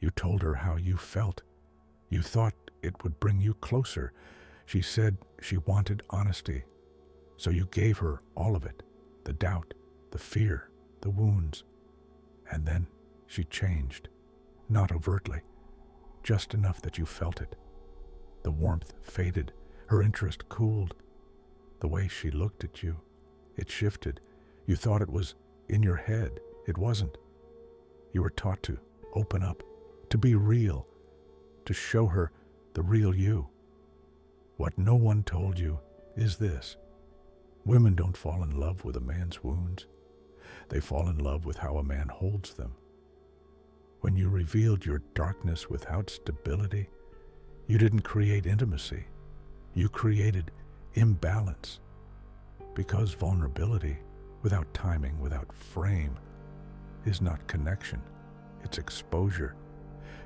You told her how you felt. You thought it would bring you closer. She said she wanted honesty. So you gave her all of it, the doubt, the fear, the wounds. And then she changed, not overtly, just enough that you felt it. The warmth faded, her interest cooled. The way she looked at you, it shifted. You thought it was in your head. It wasn't. You were taught to open up, to be real, to show her the real you. What no one told you is this: women don't fall in love with a man's wounds. They fall in love with how a man holds them. When you revealed your darkness without stability, you didn't create intimacy. You created imbalance. Because vulnerability, without timing, without frame, is not connection. It's exposure.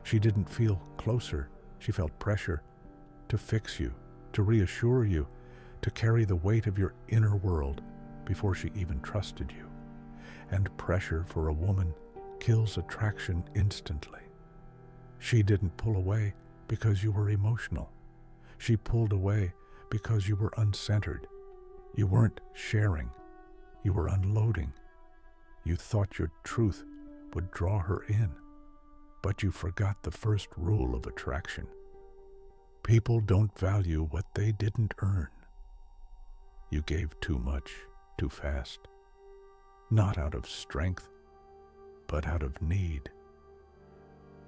She didn't feel closer. She felt pressure to fix you, to reassure you, to carry the weight of your inner world before she even trusted you. And pressure for a woman kills attraction instantly. She didn't pull away because you were emotional. She pulled away because you were uncentered. You weren't sharing. You were unloading. You thought your truth would draw her in, but you forgot the first rule of attraction. People don't value what they didn't earn. You gave too much, too fast, not out of strength, but out of need.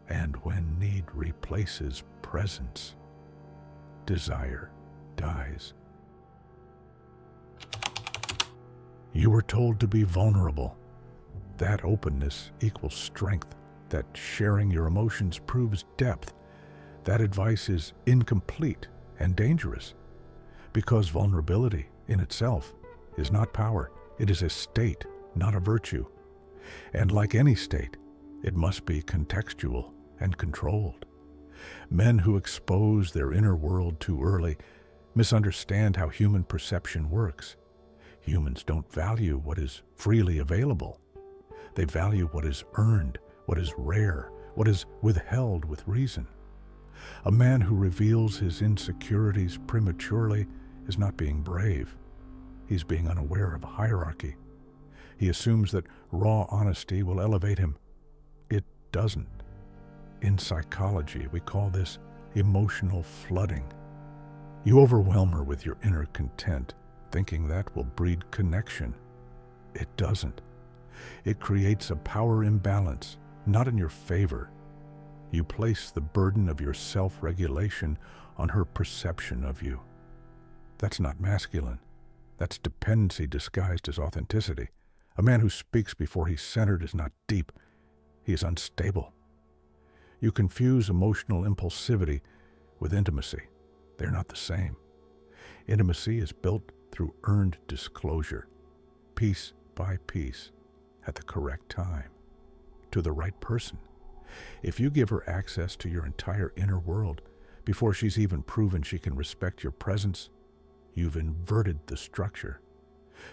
And when need replaces presence, desire dies. You were told to be vulnerable. That openness equals strength. That sharing your emotions proves depth. That advice is incomplete and dangerous, because vulnerability in itself is not power. It is a state, not a virtue. And like any state, it must be contextual and controlled. Men who expose their inner world too early misunderstand how human perception works. Humans don't value what is freely available. They value what is earned, what is rare, what is withheld with reason. A man who reveals his insecurities prematurely is not being brave. He's being unaware of hierarchy. He assumes that raw honesty will elevate him. It doesn't. In psychology, we call this emotional flooding. You overwhelm her with your inner content, thinking that will breed connection. It doesn't. It creates a power imbalance, not in your favor. You place the burden of your self-regulation on her perception of you. That's not masculine. That's dependency disguised as authenticity. A man who speaks before he's centered is not deep. He is unstable. You confuse emotional impulsivity with intimacy. They're not the same. Intimacy is built through earned disclosure, piece by piece, at the correct time, to the right person. If you give her access to your entire inner world before she's even proven she can respect your presence, you've inverted the structure.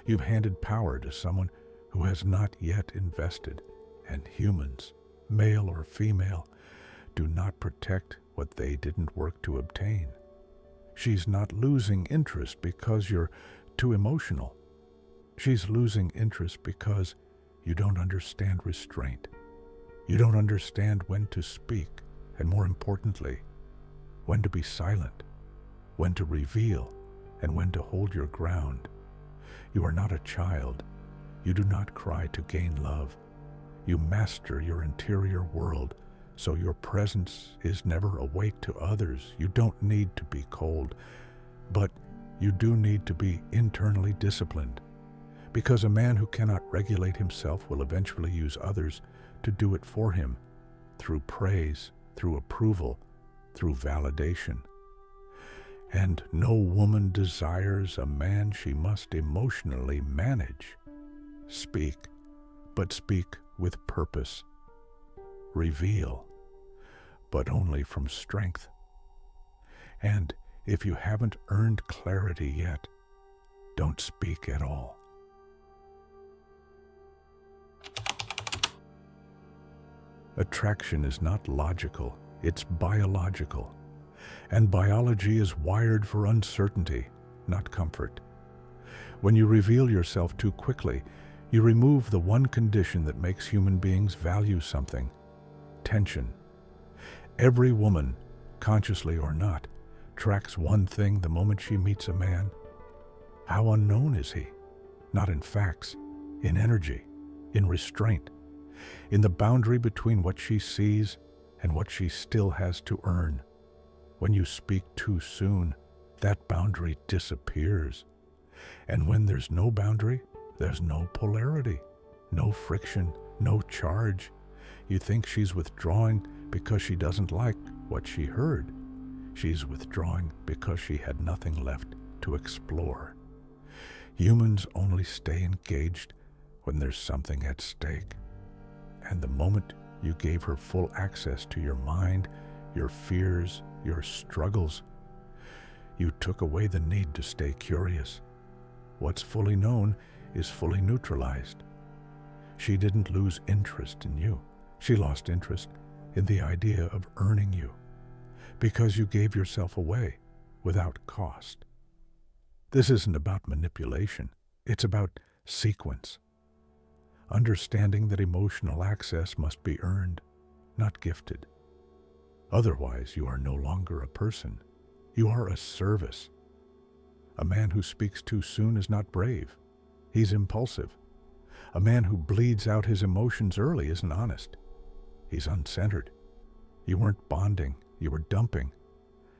You've handed power to someone who has not yet invested, and humans, male or female, do not protect what they didn't work to obtain. She's not losing interest because you're too emotional. She's losing interest because you don't understand restraint. You don't understand when to speak, and more importantly, when to be silent, when to reveal, and when to hold your ground. You are not a child. You do not cry to gain love. You master your interior world, so your presence is never a weight to others. You don't need to be cold, but you do need to be internally disciplined, because a man who cannot regulate himself will eventually use others to do it for him, through praise, through approval, through validation. And no woman desires a man she must emotionally manage. Speak, but speak with purpose. Reveal, but only from strength. And if you haven't earned clarity yet, don't speak at all. Attraction is not logical, it's biological. And biology is wired for uncertainty, not comfort. When you reveal yourself too quickly, you remove the one condition that makes human beings value something: tension. Every woman, consciously or not, tracks one thing the moment she meets a man. How unknown is he? Not in facts, in energy, in restraint, in the boundary between what she sees and what she still has to earn. When you speak too soon, that boundary disappears. And when there's no boundary, there's no polarity, no friction, no charge. You think she's withdrawing because she doesn't like what she heard. She's withdrawing because she had nothing left to explore. Humans only stay engaged when there's something at stake. And the moment you gave her full access to your mind, your fears, your struggles, you took away the need to stay curious. What's fully known is fully neutralized. She didn't lose interest in you. She lost interest in the idea of earning you, because you gave yourself away without cost. This isn't about manipulation. It's about sequence. Understanding that emotional access must be earned, not gifted. Otherwise, you are no longer a person. You are a service. A man who speaks too soon is not brave. He's impulsive. A man who bleeds out his emotions early isn't honest. He's uncentered. You weren't bonding, you were dumping,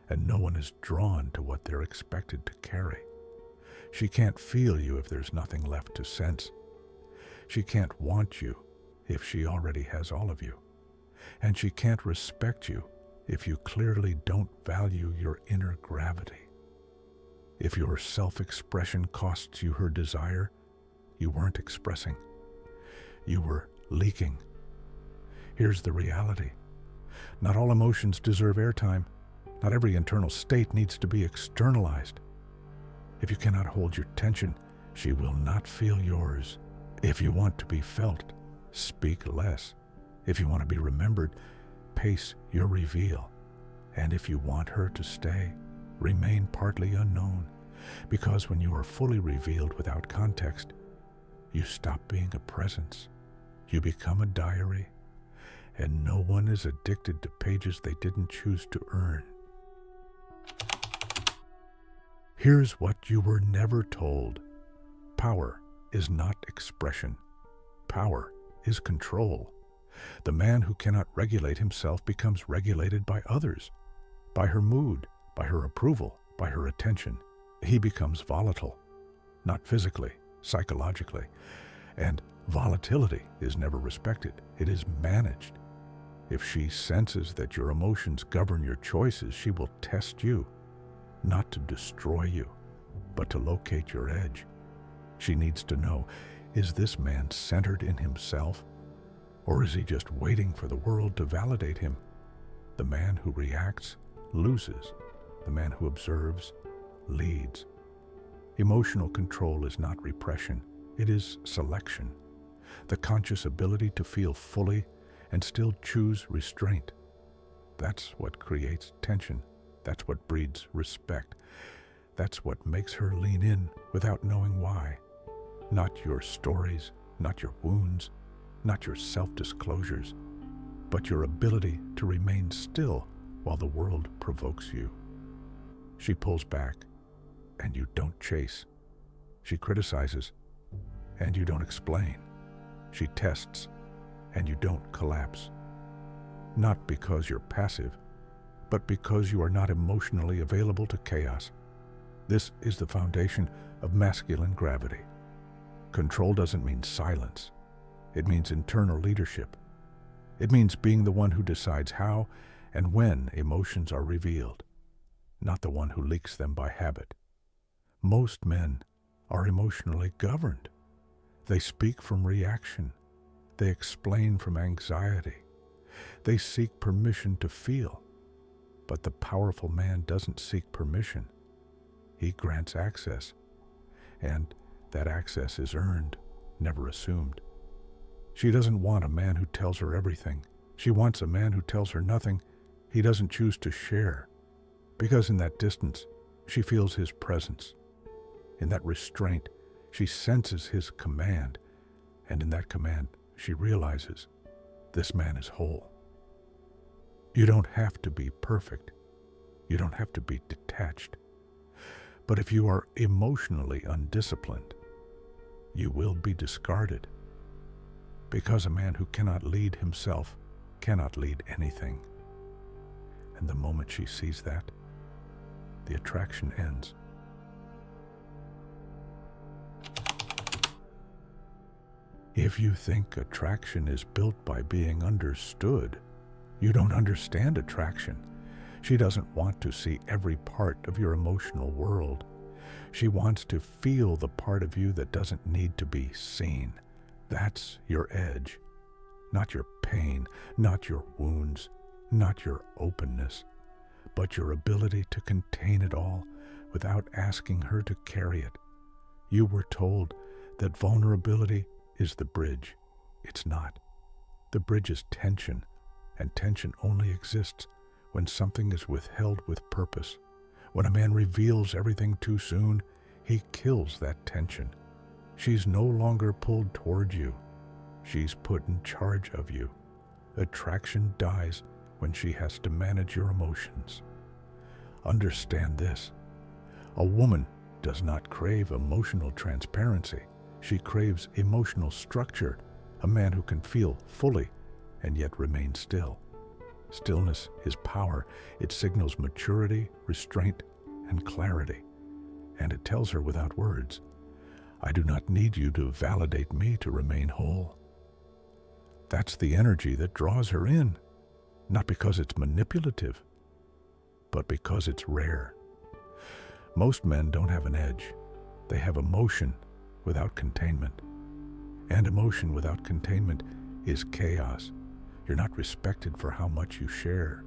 and no one is drawn to what they're expected to carry. She can't feel you if there's nothing left to sense. She can't want you if she already has all of you. And she can't respect you if you clearly don't value your inner gravity. If your self-expression costs you her desire, you weren't expressing. You were leaking. Here's the reality. Not all emotions deserve airtime. Not every internal state needs to be externalized. If you cannot hold your tension, she will not feel yours. If you want to be felt, speak less. If you want to be remembered, pace your reveal. And if you want her to stay, remain partly unknown. Because when you are fully revealed without context, you stop being a presence. You become a diary. And no one is addicted to pages they didn't choose to earn. Here's what you were never told. Power is not expression. Power is control. The man who cannot regulate himself becomes regulated by others, by her mood, by her approval, by her attention. He becomes volatile, not physically, psychologically. And volatility is never respected. It is managed. If she senses that your emotions govern your choices, she will test you, not to destroy you, but to locate your edge. She needs to know, is this man centered in himself, or is he just waiting for the world to validate him? The man who reacts loses. The man who observes leads. Emotional control is not repression. It is selection. The conscious ability to feel fully and still choose restraint. That's what creates tension. That's what breeds respect. That's what makes her lean in without knowing why. Not your stories, not your wounds, not your self-disclosures, but your ability to remain still while the world provokes you. She pulls back, and you don't chase. She criticizes, and you don't explain. She tests, and you don't collapse. Not because you're passive, but because you are not emotionally available to chaos. This is the foundation of masculine gravity. Control doesn't mean silence. It means internal leadership. It means being the one who decides how and when emotions are revealed, not the one who leaks them by habit. Most men are emotionally governed. They speak from reaction. They explain from anxiety. They seek permission to feel. But the powerful man doesn't seek permission. He grants access. And that access is earned, never assumed. She doesn't want a man who tells her everything. She wants a man who tells her nothing he doesn't choose to share, because in that distance, she feels his presence. In that restraint, she senses his command, and in that command, she realizes this man is whole. You don't have to be perfect. You don't have to be detached. But if you are emotionally undisciplined, you will be discarded, because a man who cannot lead himself cannot lead anything. And the moment she sees that, the attraction ends. If you think attraction is built by being understood, you don't understand attraction. She doesn't want to see every part of your emotional world. She wants to feel the part of you that doesn't need to be seen. That's your edge. Not your pain, not your wounds, not your openness, but your ability to contain it all without asking her to carry it. You were told that vulnerability is the bridge. It's not. The bridge is tension, and tension only exists when something is withheld with purpose. When a man reveals everything too soon, he kills that tension. She's no longer pulled toward you. She's put in charge of you. Attraction dies when she has to manage your emotions. Understand this. A woman does not crave emotional transparency. She craves emotional structure, a man who can feel fully and yet remain still. Stillness is power. It signals maturity, restraint, and clarity. And it tells her without words, I do not need you to validate me to remain whole. That's the energy that draws her in, not because it's manipulative, but because it's rare. Most men don't have an edge. They have emotion without containment. And emotion without containment is chaos. You're not respected for how much you share.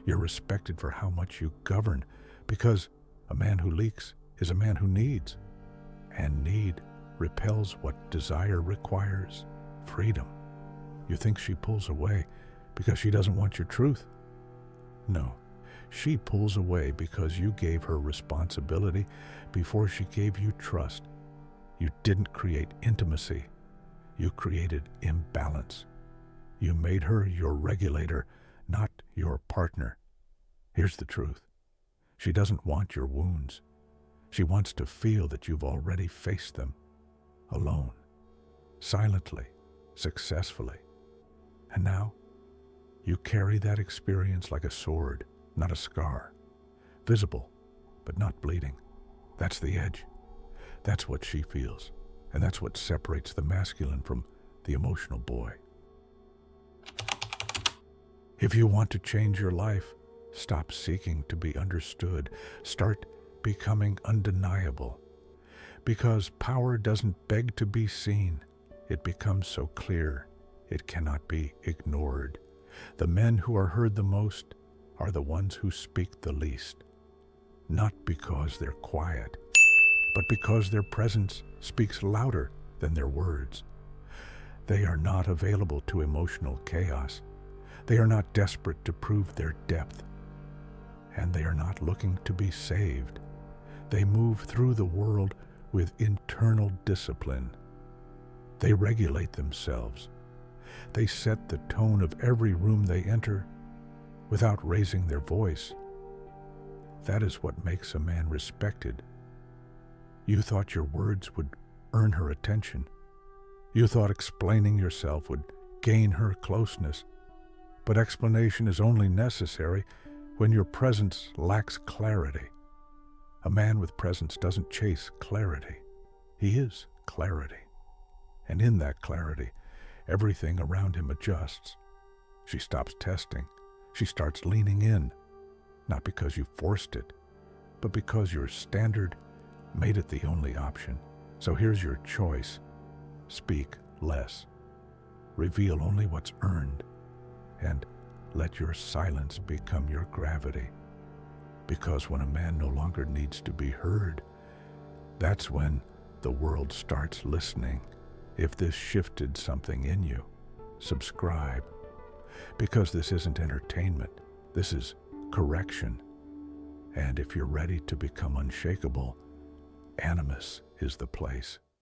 You're respected for how much you govern, because a man who leaks is a man who needs. And need repels what desire requires: freedom. You think she pulls away because she doesn't want your truth? No, she pulls away because you gave her responsibility before she gave you trust. You didn't create intimacy. You created imbalance. You made her your regulator, not your partner. Here's the truth. She doesn't want your wounds. She wants to feel that you've already faced them, alone, silently, successfully. And now, you carry that experience like a sword, not a scar. Visible, but not bleeding. That's the edge. That's what she feels. And that's what separates the masculine from the emotional boy. If you want to change your life, stop seeking to be understood. Start becoming undeniable. Because power doesn't beg to be seen. It becomes so clear it cannot be ignored. The men who are heard the most are the ones who speak the least. Not because they're quiet, but because their presence speaks louder than their words. They are not available to emotional chaos. They are not desperate to prove their depth. And they are not looking to be saved. They move through the world with internal discipline. They regulate themselves. They set the tone of every room they enter without raising their voice. That is what makes a man respected. You thought your words would earn her attention. You thought explaining yourself would gain her closeness. But explanation is only necessary when your presence lacks clarity. A man with presence doesn't chase clarity. He is clarity. And in that clarity, everything around him adjusts. She stops testing. She starts leaning in, not because you forced it, but because your standard made it the only option. So here's your choice. Speak less. Reveal only what's earned. And let your silence become your gravity. Because when a man no longer needs to be heard, that's when the world starts listening. If this shifted something in you, subscribe. because this isn't entertainment. This is correction. And if you're ready to become unshakable, Animus is the place.